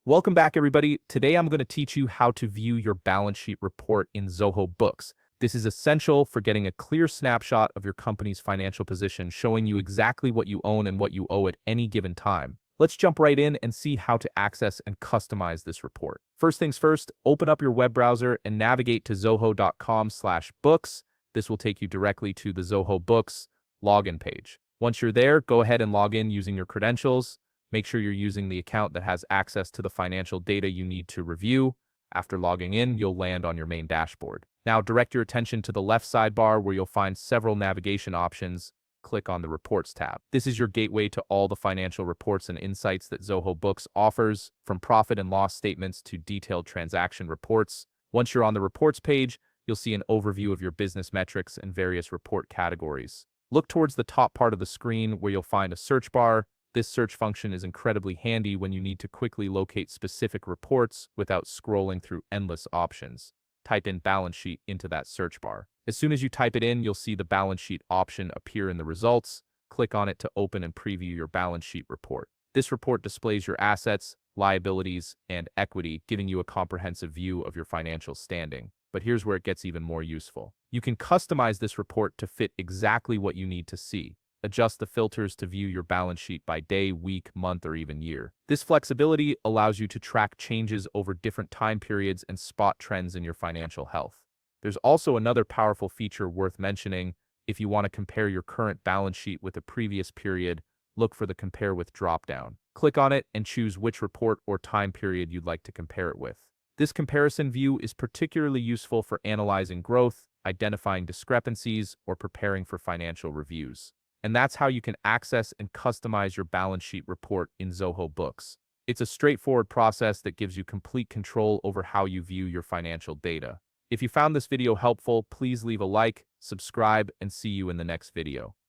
Welcome back, everybody. Today I'm going to teach you how to view your balance sheet report in Zoho Books. This is essential for getting a clear snapshot of your company's financial position, showing you exactly what you own and what you owe at any given time. Let's jump right in and see how to access and customize this report. First things first, open up your web browser and navigate to zoho.com/books. This will take you directly to the Zoho Books login page. Once you're there, go ahead and log in using your credentials. Make sure you're using the account that has access to the financial data you need to review. After logging in, you'll land on your main dashboard. Now, direct your attention to the left sidebar where you'll find several navigation options. Click on the Reports tab. This is your gateway to all the financial reports and insights that Zoho Books offers, from profit and loss statements to detailed transaction reports. Once you're on the Reports page, you'll see an overview of your business metrics and various report categories. Look towards the top part of the screen where you'll find a search bar. This search function is incredibly handy when you need to quickly locate specific reports without scrolling through endless options. Type in balance sheet into that search bar. As soon as you type it in, you'll see the balance sheet option appear in the results. Click on it to open and preview your balance sheet report. This report displays your assets, liabilities, and equity, giving you a comprehensive view of your financial standing. But here's where it gets even more useful. You can customize this report to fit exactly what you need to see. Adjust the filters to view your balance sheet by day, week, month, or even year. This flexibility allows you to track changes over different time periods and spot trends in your financial health. There's also another powerful feature worth mentioning. If you want to compare your current balance sheet with a previous period, look for the Compare With dropdown. Click on it and choose which report or time period you'd like to compare it with. This comparison view is particularly useful for analyzing growth, identifying discrepancies, or preparing for financial reviews. And that's how you can access and customize your balance sheet report in Zoho Books. It's a straightforward process that gives you complete control over how you view your financial data. If you found this video helpful, please leave a like, subscribe, and see you in the next video.